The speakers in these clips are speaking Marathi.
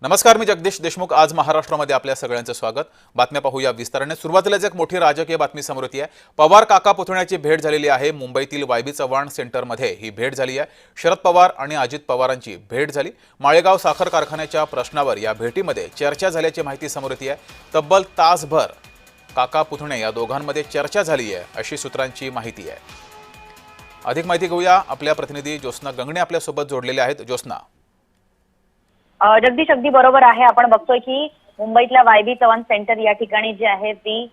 नमस्कार, मी जगदीश देशमुख। आज महाराष्ट्रामध्ये आपल्या सगळ्यांचं स्वागत। बातम्या पाहूया विस्ताराने। सुरुवातीलाच एक मोठी राजकीय बातमी समोर येते आहे। पवार काका पुतण्याची भेट झालेली आहे। मुंबईतील वायबी चव्हाण सेंटरमध्ये ही भेट झाली आहे। शरद पवार आणि अजित पवारांची भेट झाली। माळेगाव साखर कारखान्याच्या प्रश्नावर या भेटीमध्ये चर्चा झाल्याची माहिती समोर येते आहे। तब्बल तासभर काका पुतणे या दोघांमध्ये चर्चा झाली आहे अशी सूत्रांची माहिती आहे। अधिक माहिती घेऊया, आपल्या प्रतिनिधी ज्योत्स्ना गंगणे आपल्या सोबत जोडलेले आहेत। ज्योत्स्ना, जगदीश अगदी बरोबर आहे। आपण बघतोय की मुंबईतल्या वायबी चव्हाण सेंटर या ठिकाणी जी आहे ती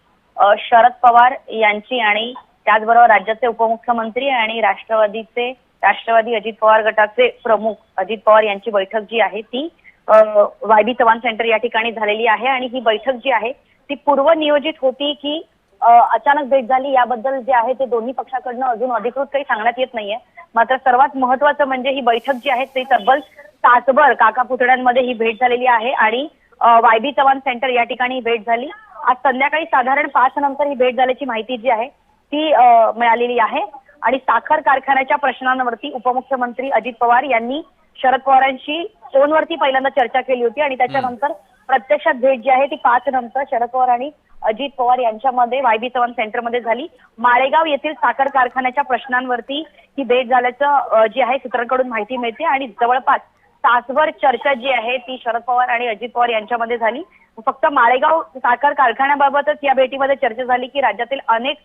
शरद पवार यांची आणि त्याचबरोबर राज्याचे उपमुख्यमंत्री आणि राष्ट्रवादी अजित पवार गटाचे प्रमुख अजित पवार यांची बैठक जी आहे ती वायबी चव्हाण सेंटर या ठिकाणी झालेली आहे। आणि ही बैठक जी आहे ती पूर्वनियोजित होती की अचानक भेट झाली याबद्दल जे आहे ते दोन्ही पक्षाकडनं अजून अधिकृत काही सांगण्यात येत नाहीये। मात्र सर्वात महत्त्वाचं म्हणजे ही बैठक जी आहे ती तब्बल तासभर काका पुतण्यांमध्ये ही भेट झालेली आहे आणि वायबी चव्हाण सेंटर या ठिकाणी भेट झाली। आज संध्याकाळी साधारण 5 नंतर ही भेट झाल्याची माहिती जी आहे ती मिळालेली आहे। आणि साखर कारखान्याच्या प्रश्नांवरती उपमुख्यमंत्री अजित पवार यांनी शरद पवारांशी फोनवरती पहिल्यांदा चर्चा केली होती आणि त्याच्यानंतर प्रत्यक्षात भेट जी आहे ती 5 नंतर शरद पवार आणि अजित पवार यांच्यामध्ये वायबी चव्हाण सेंटरमध्ये झाली। माळेगाव येथील साखर कारखान्याच्या प्रश्नांवरती ही भेट झाल्याचं जी आहे सूत्रांकडून माहिती मिळते आणि जवळपास तासभर चर्चा जी आहे ती शरद पवार आणि अजित पवार यांच्यामध्ये झाली। फक्त माळेगाव साखर कारखान्याबाबतच या भेटीमध्ये चर्चा झाली की राज्यातील अनेक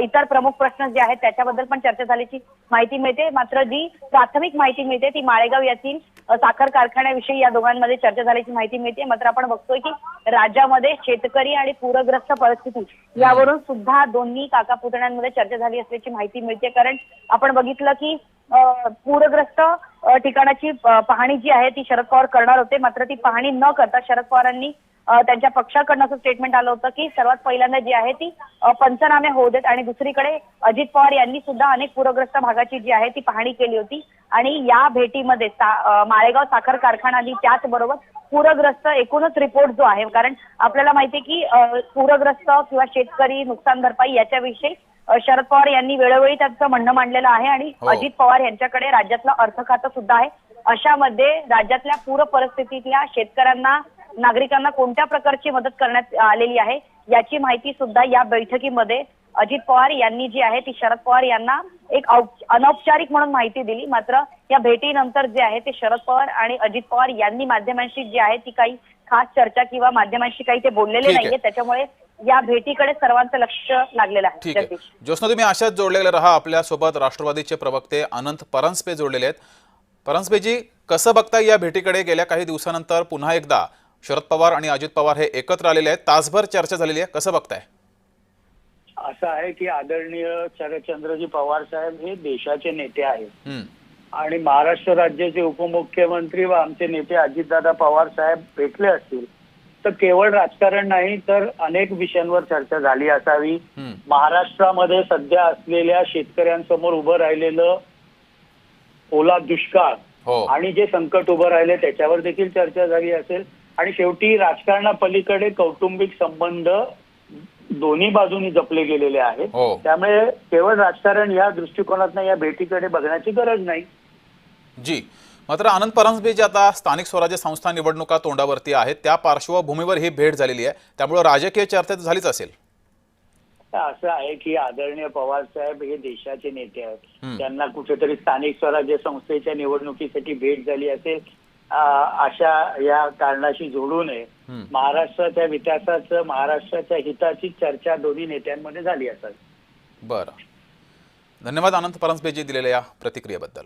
इतर प्रमुख प्रश्न जे आहेत त्याच्याबद्दल पण चर्चा झाल्याची माहिती मिळते। मात्र जी प्राथमिक माहिती मिळते ती माळेगाव येथील साखर कारखान्याविषयी या दोघांमध्ये चर्चा झाल्याची माहिती मिळते। मात्र आपण बघतोय की राज्यामध्ये शेतकरी आणि पूरग्रस्त परिस्थिती यावरून सुद्धा दोन्ही काका पुतण्यांमध्ये चर्चा झाली असल्याची माहिती मिळते। कारण आपण बघितलं की पूरग्रस्त ठिकाणाची पाहणी जी आहे ती शरद पवार करणार होते। मात्र ती पाहणी न करता शरद पवारांनी त्यांच्या पक्षाकडनं असं स्टेटमेंट आलं होतं की सर्वात पहिल्यांदा जी आहे ती पंचनामे होऊ देत। आणि दुसरीकडे अजित पवार यांनी सुद्धा अनेक पूरग्रस्त भागाची जी आहे ती पाहणी केली होती आणि या भेटीमध्ये माळेगाव साखर कारखाना आणि त्याचबरोबर पूरग्रस्त एकूणच रिपोर्ट जो आहे, कारण आपल्याला माहिती आहे की पूरग्रस्त किंवा शेतकरी नुकसान भरपाई याच्याविषयी शरद पवार यांनी वेळोवेळी त्यांचं म्हणणं मांडलेलं आहे आणि अजित पवार यांच्याकडे राज्यातलं अर्थ खातं सुद्धा आहे। अशामध्ये राज्यातल्या पूर परिस्थितीतल्या शेतकऱ्यांना नागरिकांना कोणत्या प्रकारची मदत करण्यात आलेली आहे याची माहिती सुद्धा या बैठकीमध्ये अजित पवार यांनी जी आहे ती शरद पवार यांना एक अनौपचारिक म्हणून माहिती दिली। मात्र या भेटीनंतर जे आहे ते शरद पवार आणि अजित पवार यांनी माध्यमांशी जी आहे ती काही खास चर्चा किंवा माध्यमांशी काही ते बोललेले नाहीये। त्याच्यामुळे या भेटीकडे सर्वांचं लक्ष लागलेलं आहे। ठीक आहे ज्योत्स्ना, तुम्ही अशाच जोडलेले राहा। आपल्या सोबत राष्ट्रवादीचे प्रवक्ते अनंत परांजपे जोडलेले आहेत। परांजपेजी, कसं बघता या भेटीकडे? गेल्या काही दिवसानंतर पुन्हा एकदा शरद पवार आणि अजित पवार हे एकत्र आलेले आहेत, तासभर चर्चा झालेली आहे, कसं बघताय? असं आहे की आदरणीय शरदचंद्रजी पवार साहेब हे देशाचे नेते आहेत आणि महाराष्ट्र राज्याचे उपमुख्यमंत्री व आमचे नेते अजितदादा पवार साहेब भेटले असतील तर केवळ राजकारण नाही तर अनेक विषयांवर चर्चा झाली असावी। महाराष्ट्रामध्ये सध्या असलेल्या शेतकऱ्यांसमोर उभं राहिलेलं ओला दुष्काळ आणि जे संकट उभं राहिले त्याच्यावर देखील चर्चा झाली असेल आणि शेवटी राजकारणापलीकडे कौटुंबिक संबंध दोन्ही बाजूनी जपले गेलेले आहेत। त्यामुळे केवळ राजकारण या दृष्टिकोनातून या भेटीकडे बघण्याची गरज नाही। जी, मात्र अनंत परांजपे, जे आता स्थानिक स्वराज्य संस्था निवडणुका तोंडावरती आहेत त्या पार्श्वभूमीवर ही भेट झालेली आहे, त्यामुळे राजकीय चर्चा झालीच असेल। असं आहे की आदरणीय पवार साहेब हे देशाचे नेते आहेत, त्यांना कुठेतरी स्थानिक स्वराज्य संस्थेच्या निवडणुकीसाठी भेट झाली असेल अशा या कारणाशी जोडू नये। महाराष्ट्राच्या विकासाचं, महाराष्ट्राच्या हिताची चर्चा दोन्ही नेत्यांमध्ये झाली असावी। बरं, धन्यवाद अनंत परांजपेजी दिलेल्या या प्रतिक्रियेबद्दल।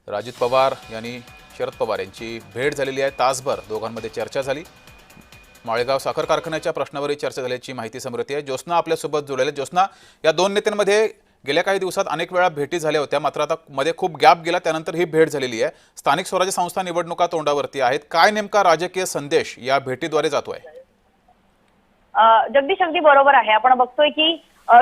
अजित पवार यांनी शरद पवार यांची भेट झालेली आहे, तासभर दोघांमध्ये चर्चा झाली। माळेगाव साखर कारखान्याच्या प्रश्नावरही चर्चा झाल्याची माहिती समोर येते आहे। ज्योत्स्ना आपल्यासोबत जोडलेल्या। ज्योत्स्ना, या दोन नेत्यांमध्ये गेल्या काही दिवसात अनेक वेळा भेटी झाल्या होत्या, मात्र आता मध्ये खूप गॅप गेला, त्यानंतर ही भेट झालेली आहे। स्थानिक स्वराज्य संस्था निवडणुका तोंडावरती आहेत, काय नेमका राजकीय संदेश या भेटीद्वारे जातोय? जगदीश अगदी बरोबर आहे। आपण बघतोय की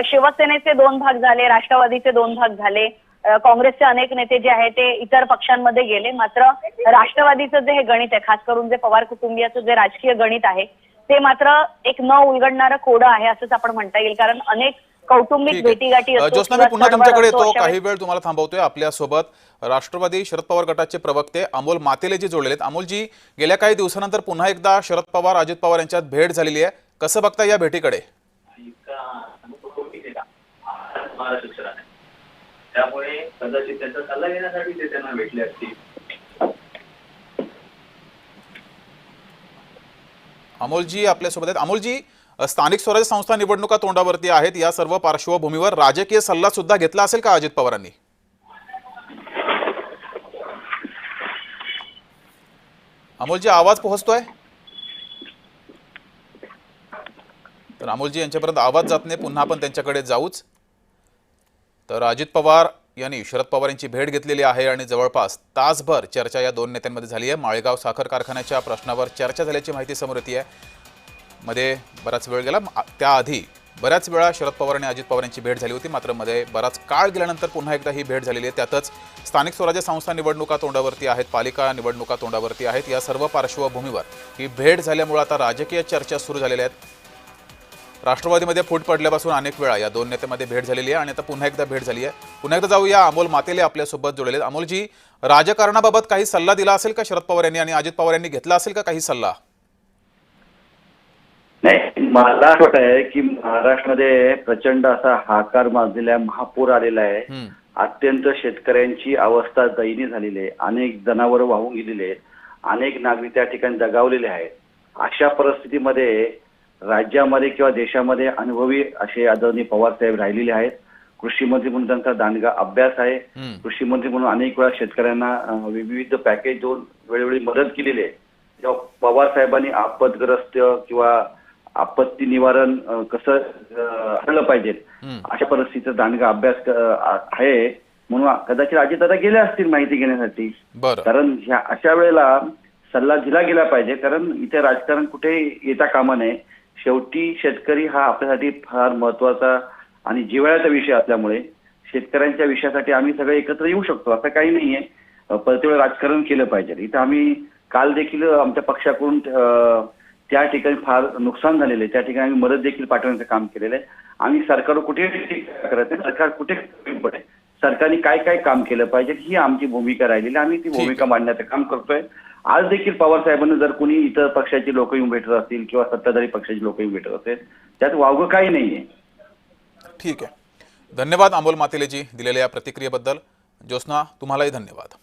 शिवसेनेचे 2 भाग झाले, राष्ट्रवादीचे 2 भाग झाले, काँग्रेसचे अनेक नेते जे आहेत ते इतर पक्षांमध्ये गेले। मात्र राष्ट्रवादीचं जे हे गणित आहे, खास करून जे पवार कुटुंबियाचं जे राजकीय गणित आहे ते मात्र एक न उलगडणारं कोडं आहे असंच आपण म्हणता येईल। कारण अनेक कौटुंबिक ठीक आहे. भेटीगाठी असो ज्योत्स्ना, मी किंवा पुन्हा सरवाद तुमच्याकडे असो, येतो. अशा काही वेळ तुम्हाला थांबवतोय. आपल्यासोबत राष्ट्रवादी शरद पवार गटाचे प्रवक्ते अमोल मातेलेजी जोडलेले आहेत. अमोलजी, गेल्या काही दिवसानंतर पुन्हा एकदा शरद पवार अजित पवार यांच्यात भेट झालेली आहे. कसं बघता या भेटीकडे? त्यामुळे कदाचित त्यांचा सल्ला घेण्यासाठी ते त्यांना भेटले असतील. अमोलजी आपल्यासोबत आहेत. अमोलजी, स्थानिक स्वराज्य संस्था निवडणुका तोंडावरती आहेत. या सर्व पार्श्वभूमीवर राजकीय सल्ला सुद्धा घेतला असेल का अजित पवारांनी? अमोलजी, आवाज पोहोचतोय? तर अमोलजी यांच्यापर्यंत आवाज जात नाही. पुन्हा आपण त्यांच्याकडे जाऊच. तर अजित पवार यांनी शरद पवार यांची भेट घेतलेली आहे आणि जवळपास तासभर चर्चा या दोन नेत्यांमध्ये झाली आहे. माळेगाव साखर कारखान्याच्या प्रश्नावर चर्चा झाल्याची माहिती समोर येते आहे. मध्ये बराच वेळ गेला. त्याआधी बऱ्याच वेळा शरद पवार आणि अजित पवार यांची भेट झाली होती. मात्र मध्ये बराच काळ गेल्यानंतर पुन्हा एकदा ही भेट झालेली आहे. त्यातच स्थानिक स्वराज्य संस्था निवडणुका तोंडावरती आहेत, पालिका निवडणुका तोंडावरती आहेत. या सर्व पार्श्वभूमीवर ही भेट झाल्यामुळे आता राजकीय चर्चा सुरू झालेल्या आहेत. राष्ट्रवादीमध्ये फूट पडल्यापासून अनेक वेळा या दोन नेत्यांमध्ये भेट झालेली आहे आणि आता पुन्हा एकदा भेट झाली आहे. पुन्हा एकदा जाऊया. अमोल मातेले आपल्यासोबत जोडलेले आहेत. अमोलजी, राजकारणाबाबत काही सल्ला दिला असेल का शरद पवार यांनी आणि अजित पवार यांनी घेतला असेल का काही सल्ला? नाही, मला असं वाटत आहे की महाराष्ट्रामध्ये प्रचंड असा हाकार माजलेला आहे, महापूर आलेला आहे. अत्यंत शेतकऱ्यांची अवस्था दयनीय झालेली आहे. अनेक जनावरं वाहून गेलेले आहेत. अनेक नागरिक त्या ठिकाणी दगावलेले आहेत. अशा परिस्थितीमध्ये राज्यामध्ये किंवा देशामध्ये अनुभवी असे आदरणीय पवार साहेब राहिलेले आहेत. कृषी मंत्री म्हणून त्यांचा दांडगा अभ्यास आहे. कृषी मंत्री म्हणून अनेक वेळा शेतकऱ्यांना विविध पॅकेज देऊन वेळोवेळी मदत केलेली आहे. तेव्हा पवार साहेबांनी आपदग्रस्त किंवा आपत्ती निवारण कसं आणलं पाहिजे अशा परिस्थितीचा दांडगा अभ्यास आहे. म्हणून कदाचित अजितदादा गेले असतील माहिती घेण्यासाठी. कारण ह्या अशा वेळेला सल्ला दिला गेला पाहिजे. कारण इथे राजकारण कुठे येता कामा नये. शेवटी शेतकरी हा आपल्यासाठी फार महत्वाचा आणि जिव्हाळ्याचा विषय असल्यामुळे शेतकऱ्यांच्या विषयासाठी आम्ही सगळे एकत्र येऊ शकतो असं काही नाहीये. परत राजकारण केलं पाहिजे. इथं आम्ही काल देखील आमच्या पक्षाकडून त्या ठिकाणी फार नुकसान झालेलं आहे. त्या ठिकाणी आम्ही मदत देखील पाठवण्याचं काम केलेलं आहे. आम्ही सरकार कुठे करत नाही. सरकार कुठे पडे सरकारने काय काय काम केलं पाहिजे ही आमची भूमिका राहिलेली. आम्ही ती भूमिका मांडण्याचं काम करतोय. आज देखील पवार साहेबांना जर कोणी इतर पक्षाची लोक येऊन भेटत असतील किंवा सत्ताधारी पक्षाची लोक येऊन भेटत असेल त्यात वावगं काही नाहीये. ठीक आहे. धन्यवाद अमोल मातेलेजी दिलेल्या या प्रतिक्रियेबद्दल. ज्योत्स्ना, तुम्हालाही धन्यवाद.